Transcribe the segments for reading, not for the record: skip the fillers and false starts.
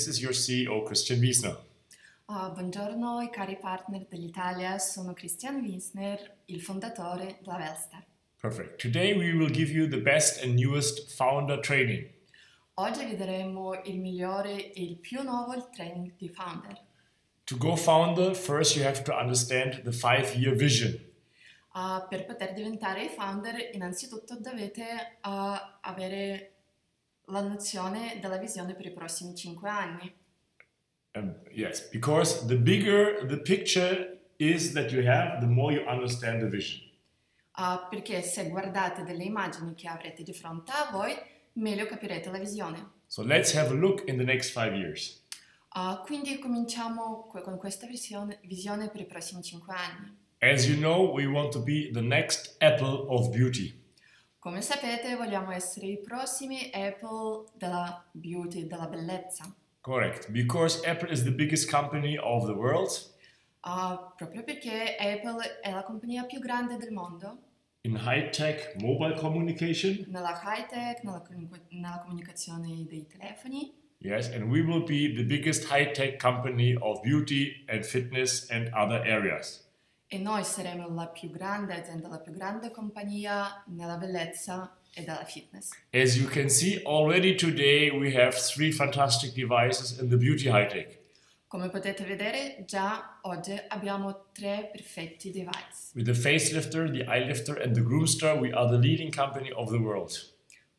this is your CEO, Christian Wiesner. Buongiorno cari partner dell'Italia, sono Christian Wiesner, il fondatore della Wellstar. Perfect. Today we will give you the best and newest founder training. Oggi vi daremo il migliore e il più nuovo training di founder. To go founder, first you have to understand the 5-year vision. Per poter diventare founder, innanzitutto dovete avere la nozione della visione per i prossimi 5 anni. Yes, because the bigger the picture is that you have, the more you understand the vision. Perché se guardate delle immagini che avrete di fronte a voi, meglio capirete la visione. So let's have a look in the next 5 years. Quindi cominciamo con questa visione per i prossimi 5 anni. As you know, we want to be the next Apple of beauty. Come sapete, vogliamo essere i prossimi Apple della beauty, della bellezza. Correct, because Apple is the biggest company of the world. Proprio perché Apple è la compagnia più grande del mondo. In high-tech mobile communication. Nella high-tech, nella comunicazione dei telefoni. Yes, and we will be the biggest high-tech company of beauty and fitness and other areas. E noi saremo la più grande azienda, la più grande compagnia nella bellezza e della fitness. As you can see, already today we have 3 fantastic devices in the beauty high-tech. Come potete vedere, già oggi abbiamo 3 perfetti device. With the facelifter, the eyelifter and the groomster, we are the leading company of the world.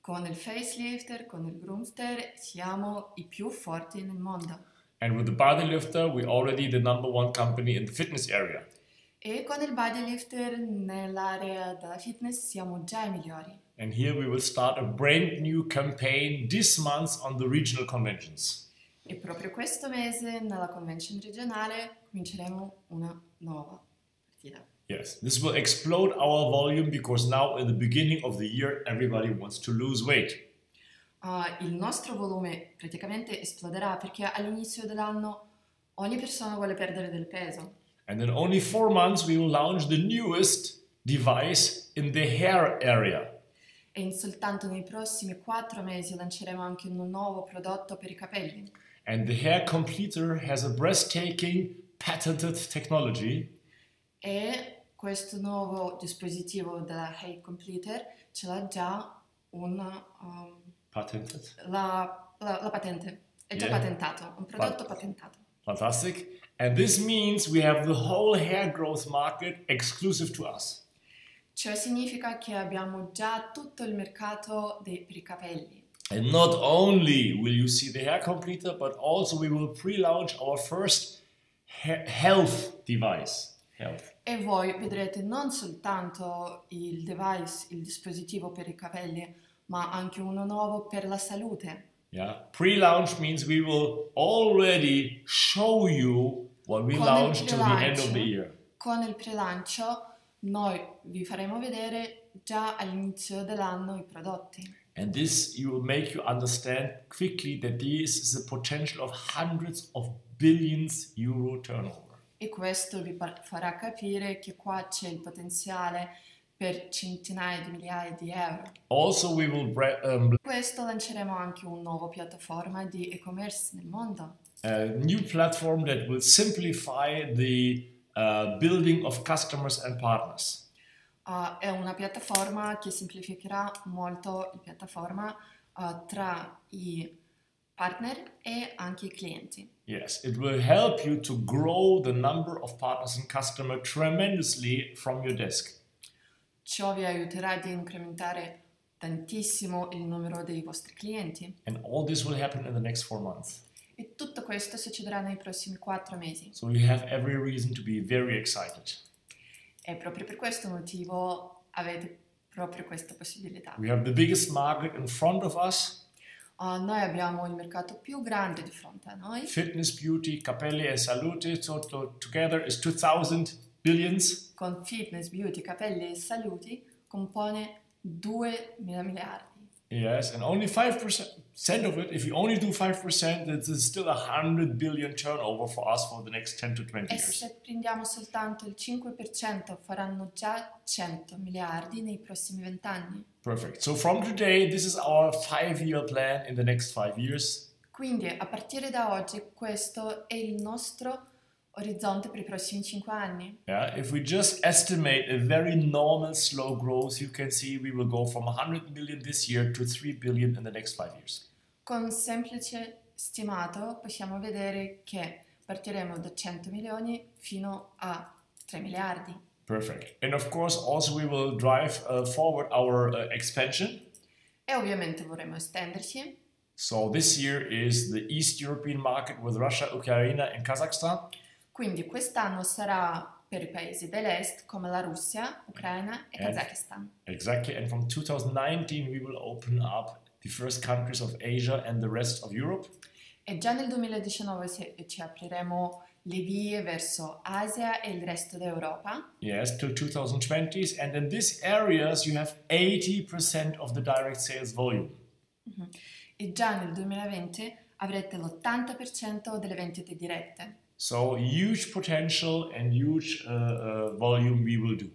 Con il facelifter, con il groomster, siamo i più forti nel mondo. And with the body lifter, we're already the #1 company in the fitness area. E con il body lifter nell'area della fitness siamo già i migliori. And here we will start a brand new campaign this month on the regional conventions. E proprio questo mese nella convention regionale cominceremo una nuova partita. Yes, this will explode our volume because now in the beginning of the year everybody wants to lose weight. Il nostro volume praticamente esploderà perché all'inizio dell'anno ogni persona vuole perdere del peso. And in only 4 months we will launch the newest device in the hair area. E soltanto nei prossimi 4 mesi lanceremo anche un nuovo prodotto per i capelli. And the hair completer has a breathtaking patented technology. E questo nuovo dispositivo della Hair Completer ce l'ha già Patented? La patente. È già patentato, un prodotto patentato. Fantastic. And this means we have the whole hair growth market exclusive to us. Ciò significa che abbiamo già tutto il mercato per i capelli. And not only will you see the hair completer, but also we will pre-launch our first health device. E voi vedrete non soltanto il device, il dispositivo per i capelli, ma anche uno nuovo per la salute. Yeah, pre-launch means we will already show you what we launch to the end of the year. Con il pre-lancio noi vi faremo vedere già all'inizio dell'anno i prodotti. And this you will make you understand quickly that this is the potential of hundreds of billions euro turnover. E questo vi farà capire che qua c'è il potenziale per centinaia di migliaia di euro. Also we will questo lanceremo anche una nuova piattaforma di e-commerce nel mondo. A new platform that will simplify the building of customers and partners. È una piattaforma che semplificherà molto la piattaforma tra i partner e anche i clienti. Yes, it will help you to grow the number of partners and customers tremendously from your desk. Ciò vi aiuterà ad incrementare tantissimo il numero dei vostri clienti. And all this will happen in the next 4 months. E tutto questo succederà nei prossimi 4 mesi. So you have every reason to be very excited. E proprio per questo motivo avete proprio questa possibilità. We have the biggest market in front of us. Noi abbiamo il mercato più grande di fronte a noi. Fitness, beauty, capelli e salute together is 2000 billions. Con fitness, beauty, capelli e saluti compone 2.000 miliardi. Yes, and only 5% of it, if you only do 5%, it is still 100 billion turnover for us for the next 10 to 20 E years. se prendiamo soltanto il 5% faranno già 100 miliardi nei prossimi 20 anni. Perfect. So from today, this is our 5-year plan in the next 5 years. Quindi a partire da oggi questo è il nostro orizzonte per i prossimi 5 anni. Yeah, if we just estimate a very normal slow growth, you can see we will go from 100 million this year to 3 billion in the next 5 years. Con semplice stimato possiamo vedere che partiremo da 100 milioni fino a 3 miliardi. Perfect. And of course, also we will drive forward our expansion. E ovviamente vorremmo estenderci. So this year is the East European market with Russia, Ukraine, and Kazakhstan. Quindi quest'anno sarà per i paesi dell'est come la Russia, Ucraina e Kazakistan. Exactly. And from 2019 we will open up the first countries of Asia and the rest of Europe. E già nel 2019 ci apriremo le vie verso Asia e il resto d'Europa. Yes, till 2020s. And in these areas you have 80% of the direct sales volume. E già nel 2020 avrete l'80% delle vendite dirette. So huge potential and huge volume we will do.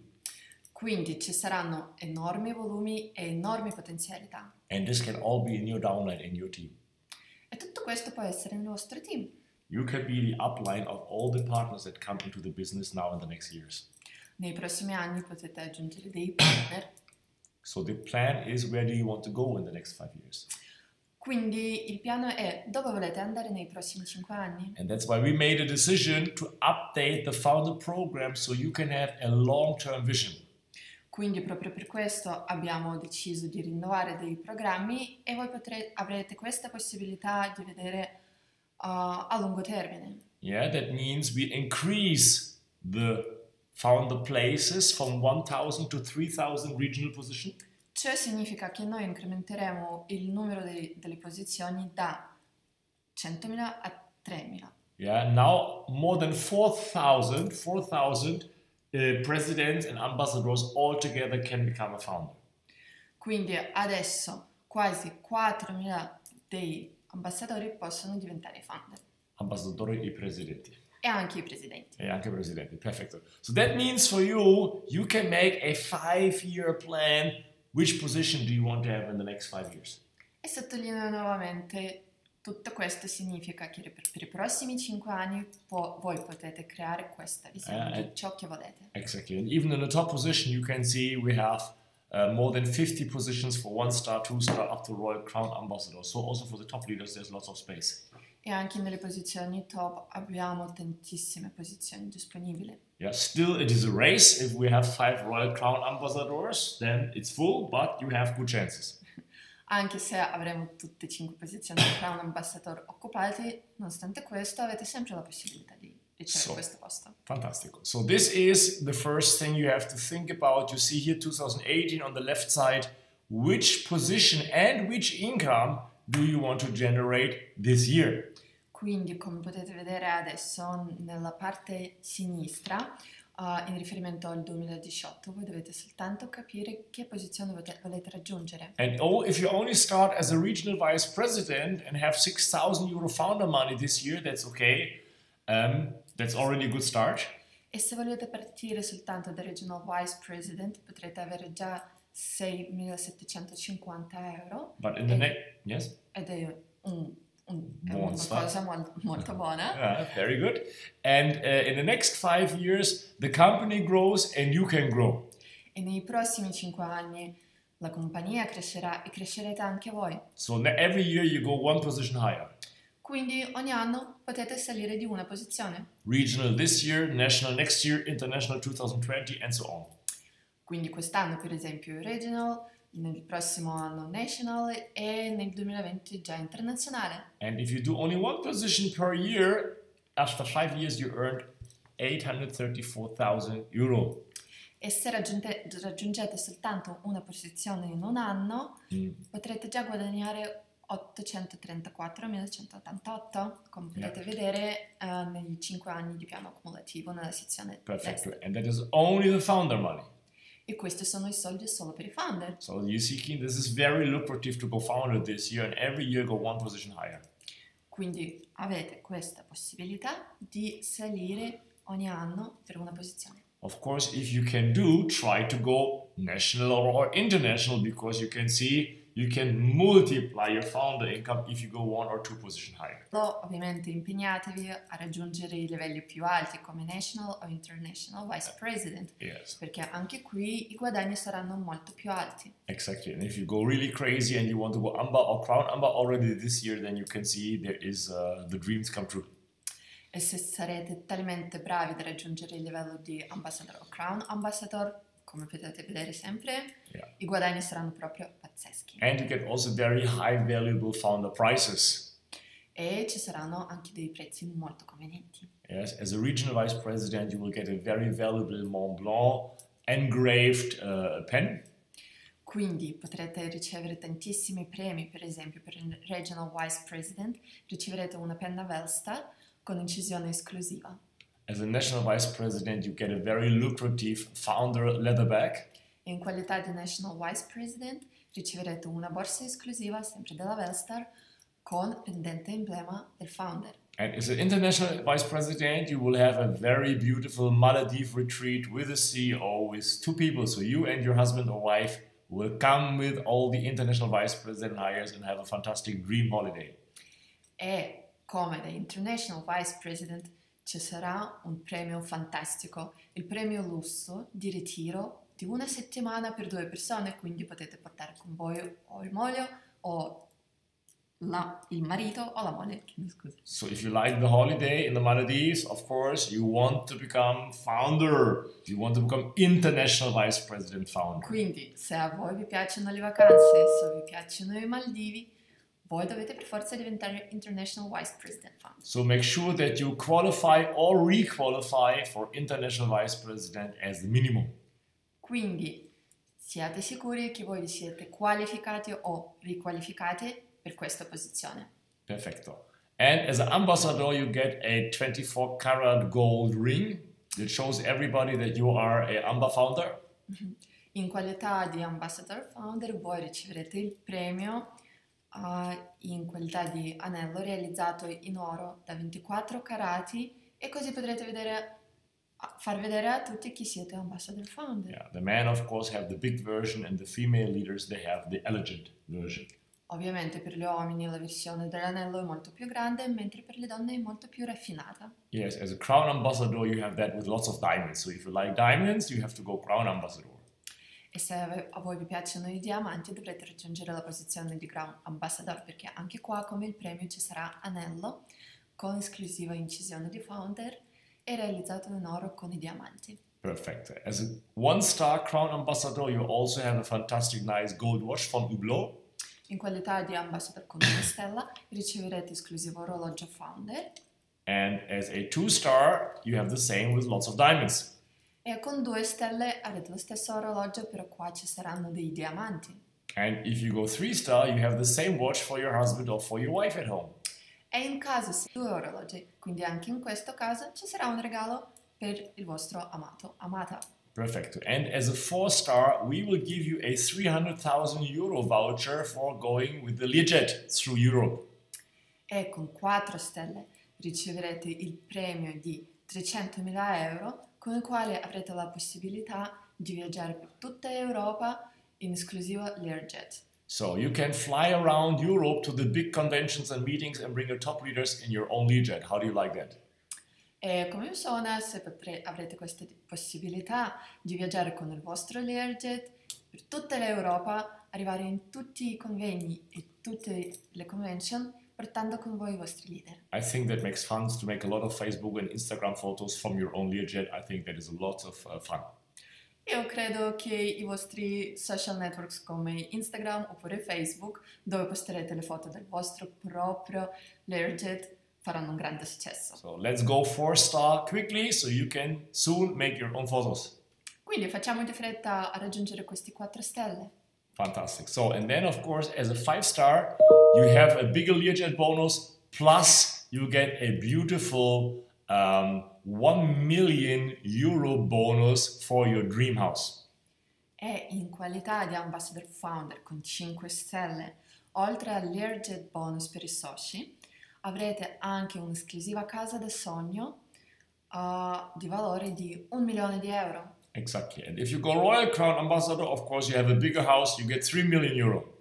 Quindi ci saranno enormi volumi e enormi potenzialità. And this can all be in your downline, in your team. E tutto questo può essere nel vostro team. You can be the upline of all the partners that come into the business now in the next years. Nei prossimi anni potete aggiungere dei partner. So the plan is, where do you want to go in the next 5 years? Quindi il piano è dove volete andare nei prossimi 5 anni. And that's why we made a decision to update the founder program so you can have a long-term vision. Quindi proprio per questo abbiamo deciso di rinnovare dei programmi e voi avrete questa possibilità di vedere a lungo termine. Yeah, that means we increase the founder places from 1,000 to 3,000 regional positions. Ciò significa che noi incrementeremo il numero delle posizioni da 100.000 a 3.000. Yeah, now more than 4,000 presidents and ambassadors all together can become a founder. Quindi adesso quasi 4.000 dei ambasciatori possono diventare founder. Ambassadori e presidenti. E anche i presidenti. E anche presidenti, perfetto. So that means for you, you can make a 5-year plan. Which position do you want to have in the next 5 years? E sottolineo nuovamente, tutto questo significa che per i prossimi 5 anni voi potete creare questa visione di ciò che volete. Exactly. And even in the top position, you can see we have more than 50 positions for 1-star, 2-star, up to Royal Crown Ambassador. So also for the top leaders, there's lots of space. E anche nelle posizioni top abbiamo tantissime posizioni disponibili. Yeah, still it is a race. If we have 5 Royal Crown Ambassadors, then it's full, but you have good chances. Anche se avremo tutte 5 posizioni di Crown Ambassador occupate, nonostante questo avete sempre la possibilità di ricevere questo posto. Fantastico. So this is the first thing you have to think about. You see here 2018 on the left side, which position and which income do you want to generate this year? Quindi, come potete vedere adesso nella parte sinistra, in riferimento al 2018, voi dovete soltanto capire che posizione volete raggiungere. And if you only start as a regional vice president and have 6,000 euro founder money this year, that's okay. That's already a good start. E se volete partire soltanto da regional vice president, potrete avere già 6.750 euro. But in the next, yes? Ed è una cosa molto buona. Yeah, very good. And in the next 5 years, the company grows and you can grow. E nei prossimi 5 anni la compagnia crescerà e crescerete anche voi. So every year you go 1 position higher. Quindi ogni anno potete salire di una posizione. Regional this year, national next year, international 2020, and so on. Quindi quest'anno per esempio regional, nel prossimo anno national e nel 2020 già internazionale. And if you do only 1 position per year, after 5 years you earned 834,000 euro. E se raggiungete soltanto una posizione in un anno, potrete già guadagnare 834.188, come potete vedere negli 5 anni di piano accumulativo nella sezione Perfetto. destra. And that is only the founder money. E questi sono i soldi solo per i founder. So you see, this is very lucrative to go founder this year, and every year go 1 position higher. Quindi avete questa possibilità di salire ogni anno per una posizione. Of course, if you can try to go national or international, because you can see you can multiply your founder income if you go 1 or 2 position higher. Ovviamente impegnatevi a raggiungere i livelli più alti come National o International Vice President, Yes. perché anche qui i guadagni saranno molto più alti. Exactly. And if you go really crazy and you want to go Amba or Crown Amba already this year, then you can see there is the dreams come true. E se sarete talmente bravi da raggiungere il livello di Ambassador o Crown Ambassador, come potete vedere sempre, i guadagni saranno proprio pazzeschi. And you get also very high valuable founder prices. E ci saranno anche dei prezzi molto convenienti. Yes, as a regional vice president, you will get a very valuable Mont Blanc engraved pen. Quindi potrete ricevere tantissimi premi, per esempio per il Regional Vice President riceverete una penna Velstar con incisione esclusiva. As a national vice president, you get a very lucrative founder leather bag. E in qualità di National Vice President riceverete una borsa esclusiva, sempre della Velstar, con pendente emblema del founder. And as an international vice president, you will have a very beautiful Maldives retreat with a CEO with 2 people. So you and your husband or wife will come with all the international vice president hires and have a fantastic dream holiday. E come da International Vice President ci sarà un premio fantastico, il premio lusso di ritiro di 1 settimana per 2 persone, quindi potete portare con voi o il moglie o il marito o la moglie, scusa. So if you like the holiday in the Maldives, of course, you want to become founder. You want to become international vice president founder. Quindi, se a voi vi piacciono le vacanze, se vi piacciono i Maldivi, voi dovete per forza diventare International Vice President Founder. So make sure that you qualify or re-qualify for International Vice President as the minimum. Quindi siate sicuri che voi vi siete qualificati o riqualificati per questa posizione. Perfecto. And as an ambassador, you get a 24 karat gold ring that shows everybody that you are a Amba founder. In qualità di Ambassador Founder voi riceverete il premio in qualità di anello realizzato in oro da 24 carati e così potrete far vedere a tutti chi siete Ambassador Founder. Yeah, the men of course have the big version and the female leaders they have the elegant version. Ovviamente per gli uomini la versione dell'anello è molto più grande, mentre per le donne è molto più raffinata. Yes, as a crown ambassador you have that with lots of diamonds. So if you like diamonds, you have to go crown ambassador. E se a voi vi piacciono i diamanti dovrete raggiungere la posizione di Crown Ambassador, perché anche qua come il premio ci sarà anello con esclusiva incisione di founder e realizzato in oro con i diamanti. Perfect. As a 1-star crown ambassador you also have a fantastic nice gold watch from Hublot. In qualità di Ambassador con 1 stella riceverete esclusivo orologio founder. And as a 2-star you have the same with lots of diamonds. E con 2 stelle avete lo stesso orologio, però qua ci saranno dei diamanti. And if you go 3-star, you have the same watch for your husband or for your wife at home. E in caso sia 2 orologi, quindi anche in questo caso ci sarà un regalo per il vostro amato, amata. Perfect. And as a 4-star, we will give you a 300,000 euro voucher for going with the Learjet through Europe. E con 4 stelle riceverete il premio di 300.000 euro con il quale avrete la possibilità di viaggiare per tutta Europa in esclusiva Learjet. So you can fly around Europe to the big conventions and meetings and bring your top leaders in your own Learjet. How do you like that? E come suona se avrete questa possibilità di viaggiare con il vostro Learjet per tutta l'Europa, arrivare in tutti i convegni e tutte le convention portando con voi i vostri leader. I think that makes fun to make a lot of Facebook and Instagram photos from your own Learjet. I think that is a lot of fun. Io credo che i vostri social networks come Instagram oppure Facebook, dove posterete le foto del vostro proprio Learjet, faranno un grande successo. So let's go 4-star quickly so you can soon make your own photos. Quindi facciamo di fretta a raggiungere questi 4 stelle. Fantastic. So, and then of course, as a 5-star, you have a bigger Learjet bonus, plus you get a beautiful 1 million euro bonus for your dream house. E in qualità di Ambassador Founder con 5 stelle, oltre al Learjet bonus per i soci, avrete anche un'esclusiva casa del sogno di valore di 1 milione di euro. Exactly. And if you go Royal Crown Ambassador, of course, you have a bigger house, you get 3 million euro.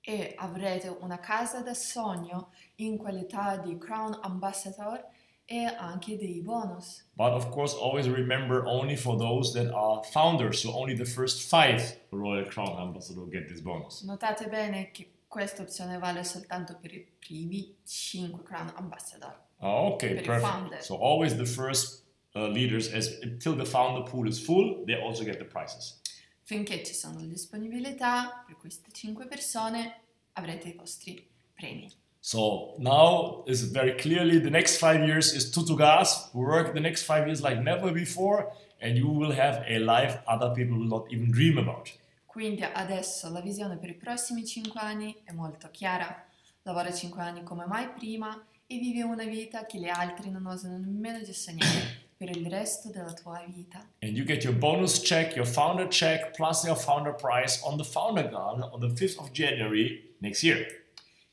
e avrete una casa da sogno in qualità di Crown Ambassador e anche dei bonus. But of course, always remember only for those that are founders, so only the first 5 Royal Crown Ambassador get this bonus. Notate bene che questa opzione vale soltanto per i primi 5 Crown Ambassador. Okay, Per i perfect. founder. So always the first leaders, until the founder pool is full, they also get the prizes. Finché ci sono le disponibilità per queste 5 persone avrete i vostri premi. So now is very clearly the next 5 years is Tutugas. Work the next 5 years like never before, and you will have a life other people will not even dream about. Quindi adesso la visione per i prossimi 5 anni è molto chiara. Lavora 5 anni come mai prima e vivi una vita che gli altri non osano nemmeno di sognare per il resto della tua vita. And you get your bonus check, your founder check, plus your founder prize on the Founder Gala on the 5th of January next year.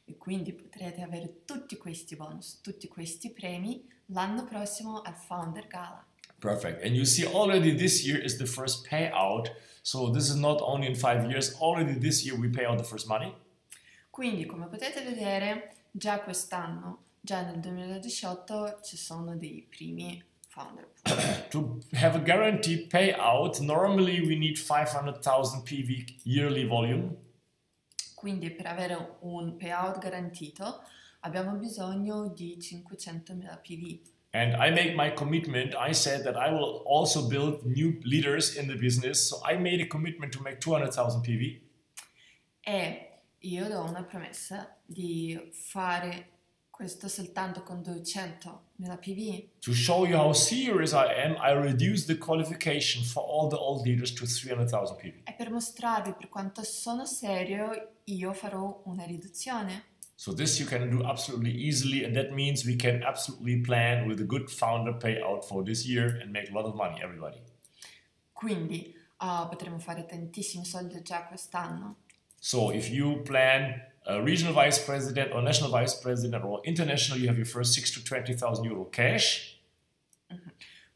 E quindi potrete avere tutti questi bonus, tutti questi premi l'anno prossimo al Founder Gala. Perfect. And you see already this year is the first payout. So this is not only in 5 years, already this year we pay out the first money. Quindi, come potete vedere, già quest'anno, già nel 2018, ci sono dei primi founder. To have a guaranteed payout, normally we need 500,000 PV yearly volume. Quindi per avere un payout garantito abbiamo bisogno di 500.000 PV. And I make my commitment. I said that I will also build new leaders in the business. So I made a commitment to make 200,000 PV. E io do una promessa di fare questo soltanto con 200.000 PV. To show you how serious I am, I reduced the qualification for all the old leaders to 300,000 PV. E per mostrarvi per quanto sono serio, io farò una riduzione. So this you can do absolutely easily, and that means we can absolutely plan with a good founder payout for this year and make a lot of money, everybody. Quindi potremo fare tantissimi soldi già quest'anno. So if you plan a regional vice president or national vice president or international, you have your first 6 to 20,000 euro cash.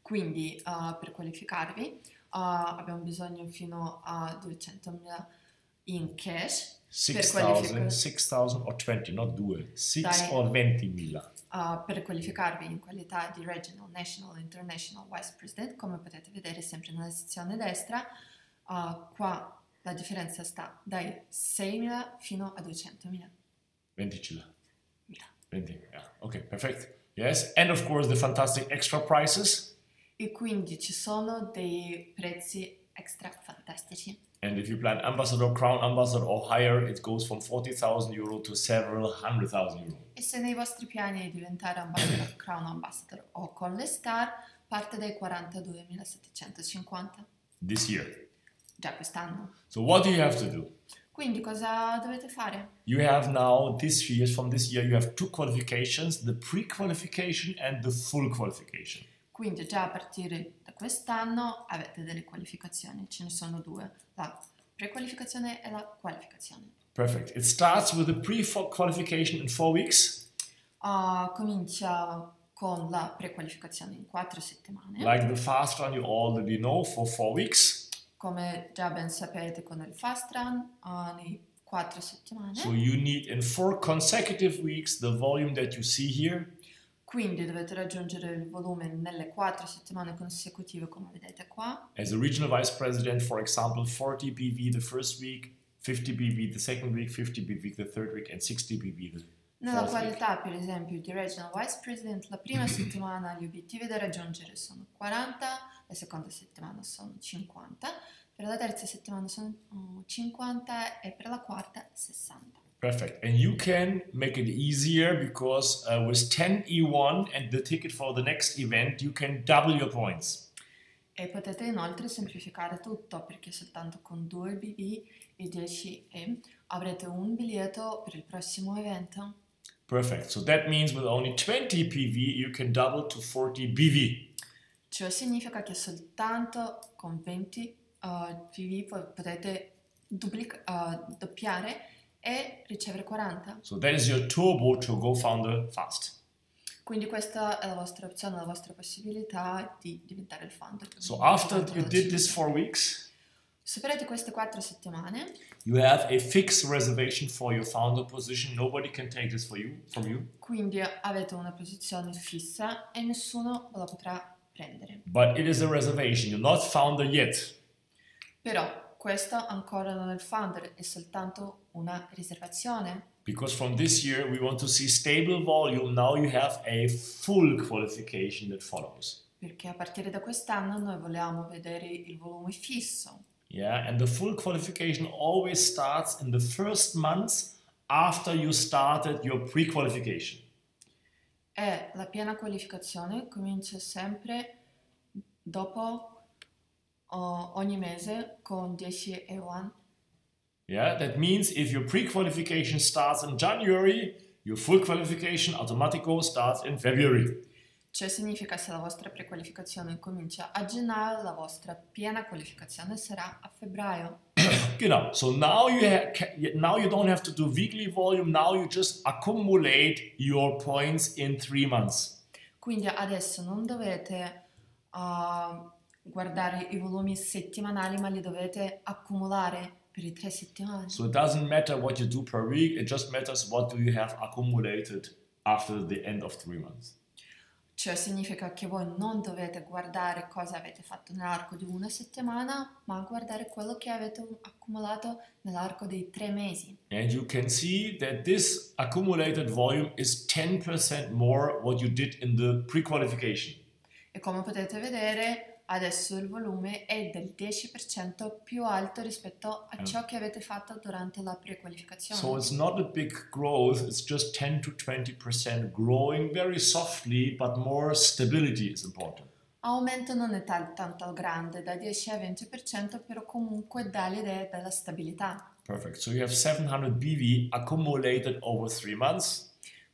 Quindi per qualificarvi abbiamo bisogno fino a 200.000 in cash. 6,000, 6,000 or 20, not 2, 6 Dai. or 20.000. Per qualificarvi in qualità di Regional, National, International Vice President, come potete vedere sempre nella sezione destra, qua la differenza sta dai 6.000 fino a 200.000. 20.000. 20, yeah. Okay, perfect. Yes, and of course the fantastic extra prices. E quindi ci sono dei prezzi extra fantastici. And if you plan ambassador, crown ambassador or higher, it goes from 40,000 euro to several 100,000 euro. E se nei vostri piani è diventare ambassador, Crown Ambassador o con le star, parte dai 42.750 This year. già quest'anno. So what do you have to do? Quindi cosa dovete fare? You have now this year, from this year, you have 2 qualifications, the pre-qualification and the full qualification. Quindi già a partire da quest'anno avete delle qualificazioni, ce ne sono 2, la prequalificazione e la qualificazione. Perfect. It starts with the pre-qualification in 4 weeks. Comincia con la prequalificazione in 4 settimane. Like the fast run you already know, for 4 weeks. Come già ben sapete con il fast run nei 4 settimane. So you need in 4 consecutive weeks the volume that you see here. Quindi dovete raggiungere il volume nelle 4 settimane consecutive come vedete qua. As a regional vice president, for example, 40 BV the first week, 50 BV the second week, 50 BV the third week, and 60 BV the Nella fourth week. qualità per esempio di Regional Vice President, la prima settimana gli obiettivi da raggiungere sono 40, la seconda settimana sono 50, per la terza settimana sono 50 e per la quarta 60. Perfect. And you can make it easier because with 10 E1 and the ticket for the next event, you can double your points. E potete inoltre semplificare tutto perché soltanto con 2 BV e 10 E avrete un biglietto per il prossimo evento. Perfect. So that means with only 20 PV, you can double to 40 BV. Ciò significa che soltanto con 20 PV potete doppiare e ricevere 40. So that is your turbo to go founder fast. Quindi questa è la vostra opzione, la vostra possibilità di diventare il founder. So after you did this 4 weeks, Superate queste 4 settimane, you have a fixed reservation for your founder position. Nobody can take this from you. quindi avete una posizione fissa e nessuno ve la potrà prendere. But it is a reservation. You're not founder yet. Però questo ancora non è il founder, è soltanto una riservazione. Because from this year we want to see stable volume. Now you have a full qualification that follows. Perché a partire da quest'anno noi vogliamo vedere il volume fisso. Yeah, and the full qualification always starts in the first months after you started your pre-qualification. E la piena qualificazione comincia sempre dopo ogni mese con 10 E1. Yeah, that means if your pre-qualification starts in January, your full qualification automatico starts in February. Cioè significa se la vostra prequalificazione comincia a gennaio, la vostra piena qualificazione sarà a febbraio. Genau. So now now you don't have to do weekly volume. Now you just accumulate your points in 3 months. Quindi adesso non dovete guardare i volumi settimanali, ma li dovete accumulare per i 3 settimane. So it doesn't matter what you do per week. It just matters what do you have accumulated after the end of 3 months. Cioè significa che voi non dovete guardare cosa avete fatto nell'arco di una settimana, ma guardare quello che avete accumulato nell'arco dei 3 mesi. And you can see that this accumulated volume is 10% more what you did in the pre-qualification. E come potete vedere, adesso il volume è del 10% più alto rispetto a ciò che avete fatto durante la prequalificazione. So it's not a big growth, it's just 10 to 20% growing very softly, but more stability is important. Aumento non è tanto grande, da 10 al 20%, però comunque dà l'idea della stabilità. Perfect. So you have 700 BV accumulated over 3 months.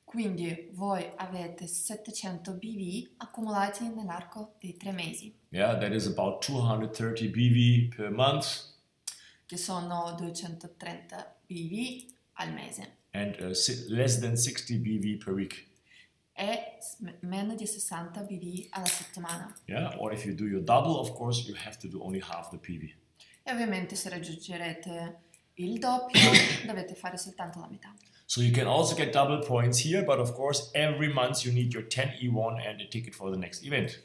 Quindi voi avete 700 BV accumulati nell'arco dei 3 mesi. Yeah, that is about 230 BV per month. Che sono 230 BV al mese. And less than 60 BV per week. E meno di 60 BV alla settimana. Yeah, or if you do your double, of course, you have to do only half the PV. E ovviamente se raggiungerete il doppio dovete fare soltanto la metà. So you can also get double points here, but of course every month you need your 10 E1 and a ticket for the next event.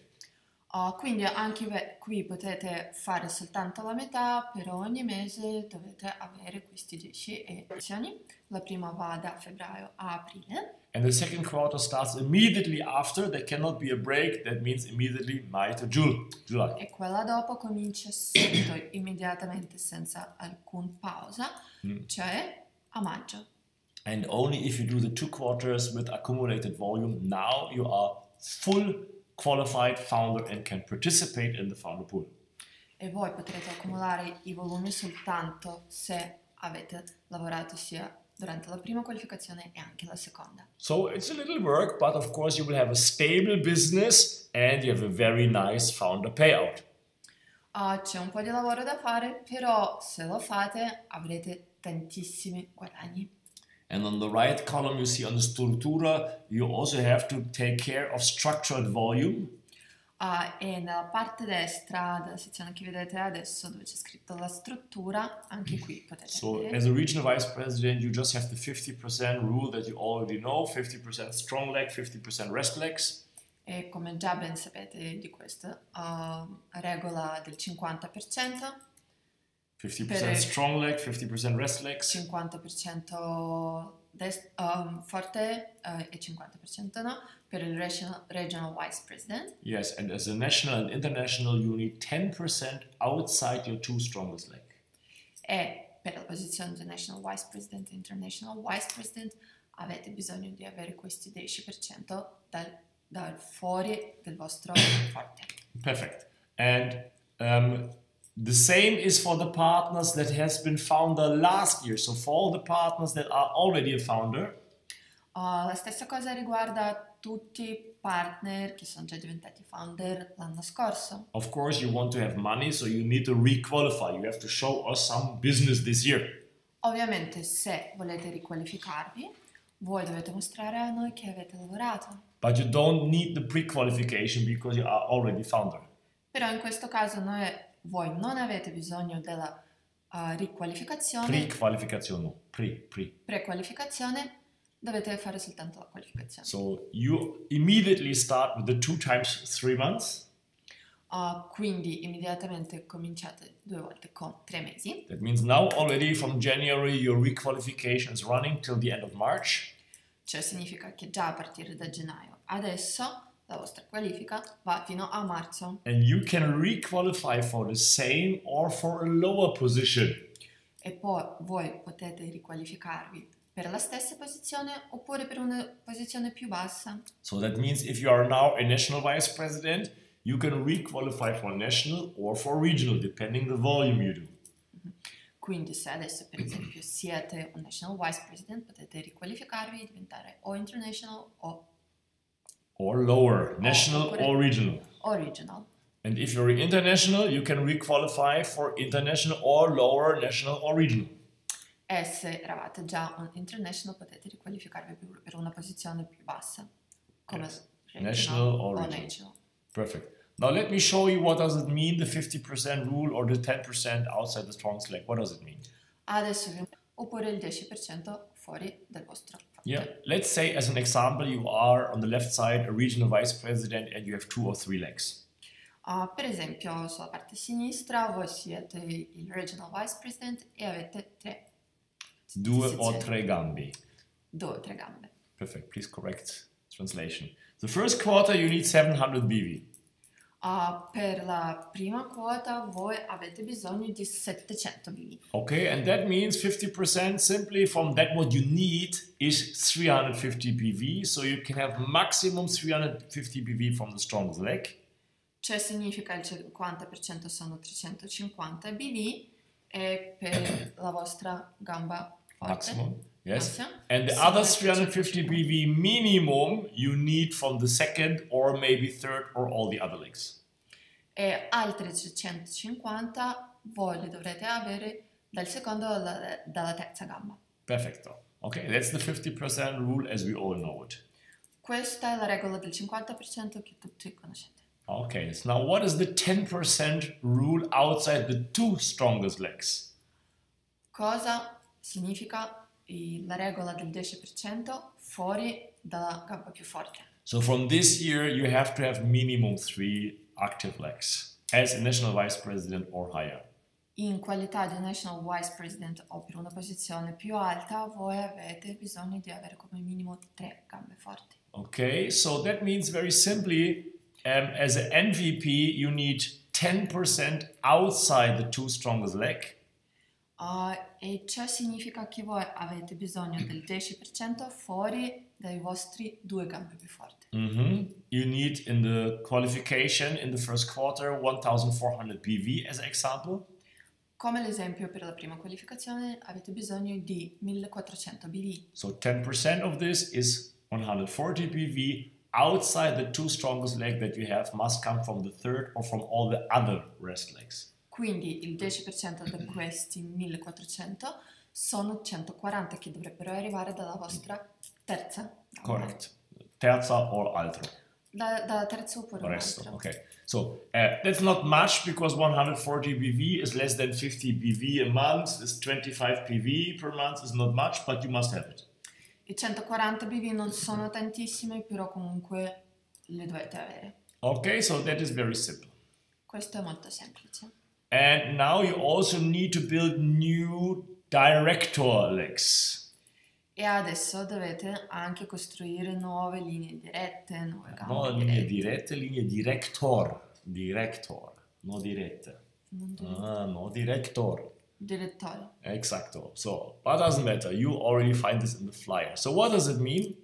Quindi anche qui potete fare soltanto la metà, per ogni mese dovete avere questi 10 edizioni. La prima va da febbraio a aprile. And the second quarter starts immediately after. There cannot be a break. That means immediately May to July. E quella dopo comincia subito, immediatamente, senza alcun pausa, cioè a maggio. And only if you do the 2 quarters with accumulated volume, now you are full qualified founder and can participate in the founder pool. E voi potrete accumulare i volumi soltanto se avete lavorato sia durante la prima qualificazione e anche la seconda. So it's a little work, but of course you will have a stable business and you have a very nice founder payout. C'è un po' di lavoro da fare, però se lo fate avrete tantissimi guadagni. And on the right column you see on the struttura, you also have to take care of structured volume. E nella parte destra della sezione che vedete adesso, dove c'è scritto la struttura, anche qui potete So vedere. as a regional vice president, you just have the 50% rule that you already know, 50% strong leg, 50% rest legs. E come già ben sapete di questa regola del 50%, 50% strong leg, 50% rest legs. 50% forte e 50% no, per il regional vice president. Yes, and as a national and international, you need 10% outside your 2 strongest leg. E per la posizione di national vice president e international vice president avete bisogno di avere questi 10% dal fuori del vostro forte. Perfect. And the same is for the partners that has been founder last year. So for all the partners that are already a founder, La stessa cosa riguarda tutti i partner che sono già diventati founder l'anno scorso. of course you want to have money, so you need to requalify. You have to show us some business this year. Ovviamente se volete riqualificarvi, voi dovete mostrare a noi che avete lavorato. But you don't need the pre-qualification because you are already founder. Però in questo caso noi voi non avete bisogno della riqualificazione, Pre-qualification, no. prequalificazione, dovete fare soltanto la qualificazione. So you immediately start with the 2 times 3 months. Quindi immediatamente cominciate 2 volte con 3 mesi. That means now already from January your requalification is running till the end of March. Cioè significa che già a partire da gennaio adesso la vostra qualifica va fino a marzo. And you can requalify for the same or for a lower position. E poi voi potete riqualificarvi per la stessa posizione oppure per una posizione più bassa. So that means if you are now a national vice president, you can requalify for national or for regional, depending the volume you do. Quindi se adesso per esempio siete un national vice president, potete riqualificarvi e diventare o international o Or lower, national or regional. O regional. And if you're international, you can requalify for international or lower, national or regional. E se eravate già un international, potete riqualificarvi per una posizione più bassa, come regional National or o regional. national. Perfect. Now let me show you what does it mean, the 50% rule or the 10% outside the strongest leg. What does it mean? Adesso oppure il 10% fuori del vostro fattore. Yeah, let's say as an example you are on the left side a regional vice president and you have 2 or 3 legs. Per esempio sulla parte sinistra voi siete il regional vice president e avete 2 o 3 gambe. 2 o 3 gambe. Perfect. Please correct translation. The first quarter you need 700 BV. Per la prima quota voi avete bisogno di 700 BV. Okay, and that means 50% simply from that what you need is 350 BV, so you can have maximum 350 BV from the strongest leg. Cioè significa il 50% sono 350 BV e per la vostra gamba forte. Maximum, yes. Maximum. And the other 350 BV minimum you need from the second or maybe third or all the other legs. E altri 350 voi li dovrete avere dal secondo dalla terza gamba. Perfecto. Okay, that's the 50% rule as we all know it. Questa è la regola del 50% che tutti conoscete. Okay, so now what is the 10% rule outside the 2 strongest legs? Cosa significa la regola del 10% fuori dalla gamba più forte? So from this year you have to have minimum 3 active legs as a national vice president or higher. In qualità di national vice president o per una posizione più alta voi avete bisogno di avere come minimo 3 gambe forti. Okay, so that means very simply as an MVP you need 10% outside the 2 strongest leg. E ciò significa che voi avete bisogno del 10% fuori dai vostri 2 gambe più forti. You need in the qualification in the first quarter 1400 BV as an example. Come l'esempio per la prima qualificazione avete bisogno di 1400 BV. So 10% of this is 140 BV outside the 2 strongest leg that you have must come from the third or from all the other rest legs. Quindi il 10% di questi 1400 sono 140 che dovrebbero arrivare dalla vostra terza gamba. Correct. Terza or altro. Dalla terza oppure Resto. un'altra. Okay. So that's not much because 140 BV is less than 50 BV a month. Is 25 PV per month is not much, but you must have it. I 140 BV non sono tantissimi, però comunque le dovete avere. Okay, so that is very simple. Questo è molto semplice. And now you also need to build new director legs. E adesso dovete anche costruire nuove linee dirette, nuove gambe No, linee dirette, linee director. Director, no dirette. No director. Direttore. Exacto. So, but doesn't matter. You already find this in the flyer. So what does it mean?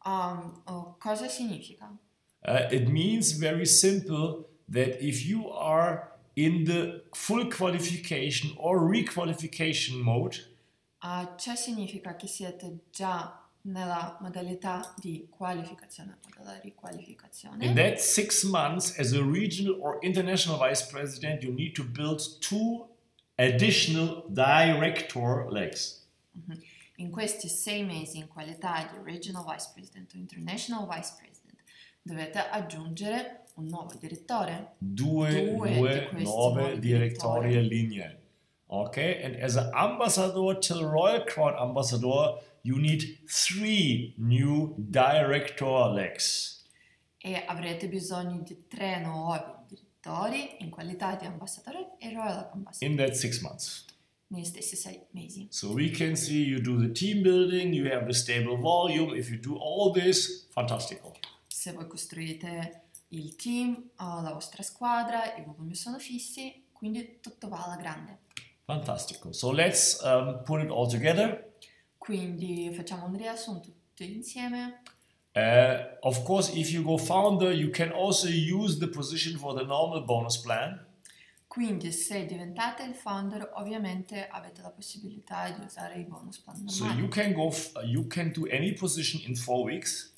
Cosa significa? It means very simple that if you are in the full qualification or requalification mode, Ciò significa che siete già nella modalità di qualificazione o della riqualificazione. in that 6 months as a regional or international vice president, you need to build 2 additional director legs. In questi 6 mesi in qualità di regional vice president o international vice president dovete aggiungere un nuovo direttore. Due di nuove questi nuove nuovi direttorie linee. Okay, and as an ambassador till Royal Crown ambassador, you need 3 new director legs. E avrete bisogno di 3 nuovi direttori in qualità di ambasciatore e Royal Ambassador In that 6 months. negli stessi 6 mesi. So we can see you do the team building, you have the stable volume. If you do all this, fantastico. Se voi costruite il team, la vostra squadra, i volumi sono fissi, quindi tutto va alla grande. Fantastico. So let's put it all together. Quindi facciamo un riassunto tutti insieme. Of course, if you go founder, you can also use the position for the normal bonus plan. Quindi se diventate il founder, ovviamente avete la possibilità di usare i bonus plan So normali. you can do any position in 4 weeks.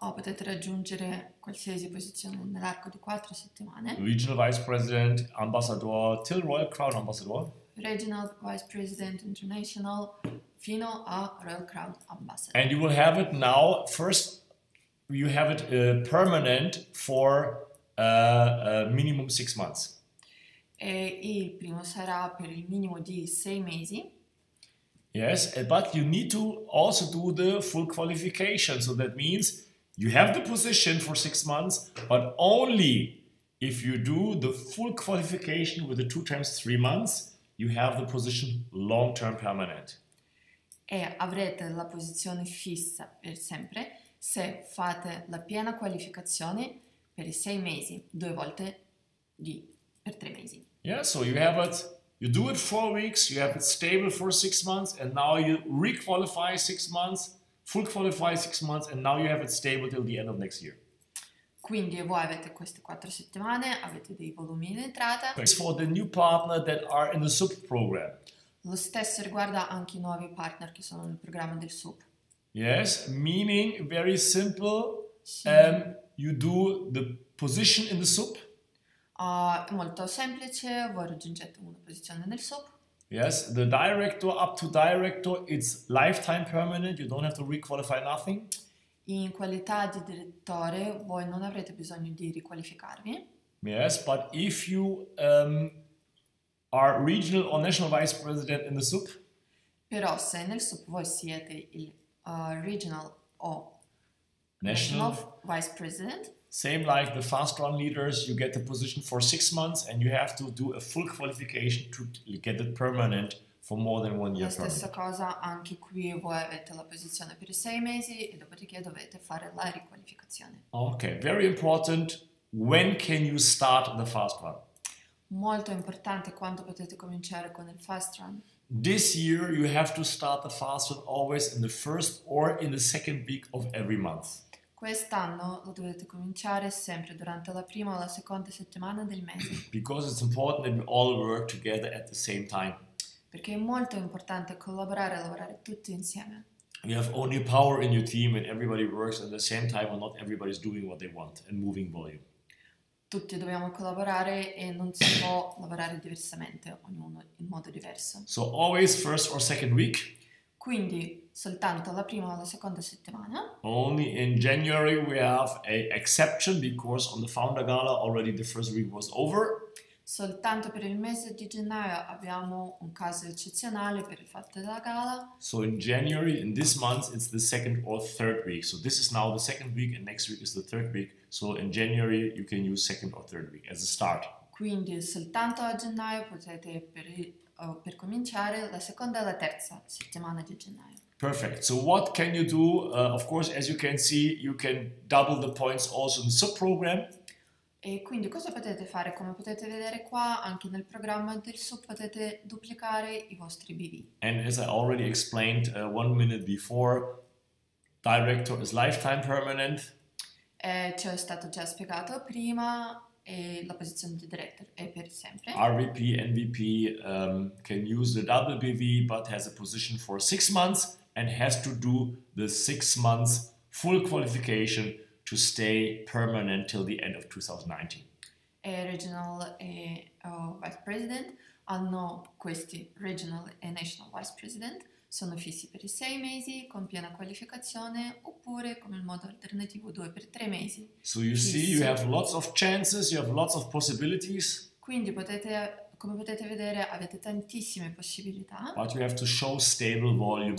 O potete raggiungere qualsiasi posizione nell'arco di 4 settimane. Regional Vice President, Ambassador, till Royal Crown Ambassador. Regional Vice President International fino a Royal Crown Ambassador. And you will have it now, first you have it permanent for minimum 6 months. E il primo sarà per il minimo di 6 mesi. Yes, but you need to also do the full qualification. So that means you have the position for 6 months, but only if you do the full qualification with the 2 times 3 months, you have the position long-term permanent. E avrete la posizione fissa per sempre se fate la piena qualificazione per i 6 mesi, 2 volte per 3 mesi. Yeah, so you have it, you do it 4 weeks, you have it stable for 6 months, and now you requalify 6 months, full qualify 6 months, and now you have it stable till the end of next year. Quindi voi avete queste 4 settimane, avete dei volumi in entrata. It's for the new partner that are in the SUP program. Lo stesso riguarda anche i nuovi partner che sono nel programma del SUP. Yes, meaning very simple, Sì. you do the position in the SUP. È molto semplice, voi raggiungete una posizione nel SUP. Yes, the director up to director, it's lifetime permanent, you don't have to requalify nothing. In qualità di direttore voi non avrete bisogno di riqualificarvi. Yes, but if you are regional or national vice president in the SUP, Però se nel SUP voi siete il regional o national, national vice president, same like the fast run leaders, you get the position for 6 months and you have to do a full qualification to get it permanent for more than 1 year. la stessa cosa anche qui, voi avete la posizione per i 6 mesi e dopodiché dovete fare la riqualificazione. Okay, very important. When can you start the fast run? Molto importante quando potete cominciare con il fast run. This year you have to start the fast run always in the first or in the second week of every month. Quest'anno lo dovete cominciare sempre durante la prima o la seconda settimana del mese. Because it's important that we all work together at the same time. Perché è molto importante collaborare e lavorare tutti insieme. You have only power in your team and everybody works at the same time and not everybody's doing what they want and moving volume. Tutti dobbiamo collaborare e non si può lavorare diversamente, ognuno in modo diverso. So always first or second week. Quindi soltanto la prima o la seconda settimana. Only in January we have a exception because on the Founder Gala already the first week was over. Soltanto per il mese di gennaio abbiamo un caso eccezionale per il fatto della gala. So in January, in this month, it's the second or third week. So this is now the second week and next week is the third week. So in January, you can use second or third week as a start. Quindi soltanto a gennaio potete per cominciare la seconda e la terza settimana di gennaio. Perfect. So what can you do? Of course, as you can see, you can double the points also in the sub-program. E quindi cosa potete fare? Come potete vedere qua, anche nel programma del SUP potete duplicare i vostri BV. And as I already explained 1 minute before, director is lifetime permanent. Ci è stato già spiegato prima e la posizione di director è per sempre. RVP, NVP can use the double BV but has a position for 6 months and has to do the 6 months full qualification to stay permanent till the end of 2019. E Regional e Vice President hanno questi Regional e National Vice President Sono fissi per i 6 mesi con piena qualificazione oppure come il modo alternativo 2 per 3 mesi. So you see, you have lots of chances, you have lots of possibilities, Quindi come potete vedere avete tantissime possibilità, but you have to show stable volume.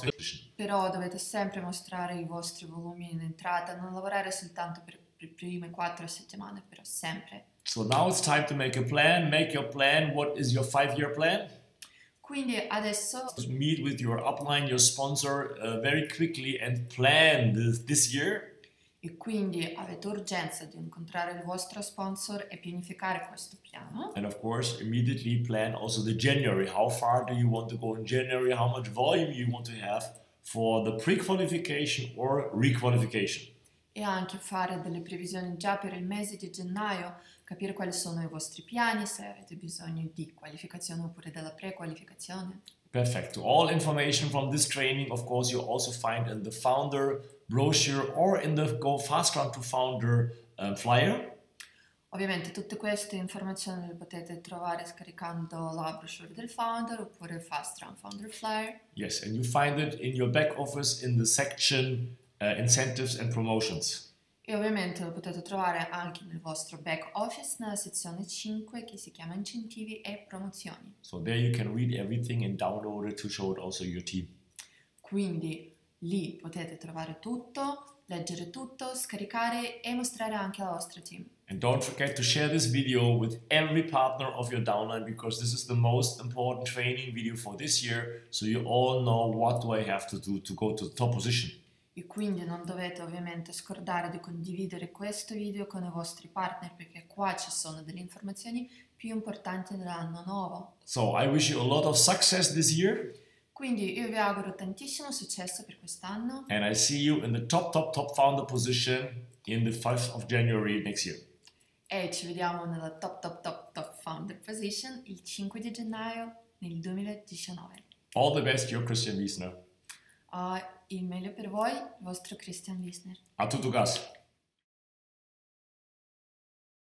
però dovete sempre mostrare i vostri volumi in entrata, non lavorare soltanto per le prime 4 settimane, però sempre. So now it's time to make a plan. Make your plan. What is your 5-year plan? Quindi adesso Meet with your upline, your sponsor, very quickly and plan this year. e quindi avete urgenza di incontrare il vostro sponsor e pianificare questo piano. And of course, immediately plan also the January. How far do you want to go in January? How much volume you want to have for the pre-qualification or requalification? E anche fare delle previsioni già per il mese di gennaio, capire quali sono i vostri piani, se avete bisogno di qualificazione oppure della prequalificazione. Perfect. All information from this training, of course, you also find in the founder brochure or in the Go Fast Run to Founder flyer. Ovviamente tutte queste informazioni le potete trovare scaricando la brochure del founder oppure Fast Run Founder Flyer. Yes, and you find it in your back office in the section Incentives and Promotions. E ovviamente lo potete trovare anche nel vostro back office nella sezione 5 che si chiama Incentivi e Promozioni. So there you can read everything and download it to show it also your team. Quindi lì potete trovare tutto, leggere tutto, scaricare e mostrare anche alla vostra team. And don't forget to share this video with every partner of your downline because this is the most important training video for this year, so you all know what do I have to do to go to the top position. E quindi non dovete ovviamente scordare di condividere questo video con i vostri partner perché qua ci sono delle informazioni più importanti dell'anno nuovo. So I wish you a lot of success this year. Quindi io vi auguro tantissimo successo per quest'anno And I see you in the top founder position in the 5th of January next year. e ci vediamo nella top founder position il 5 di gennaio nel 2019. All the best, your Christian Wiesner. Il meglio per voi, il vostro Christian Wiesner. A tutto gas.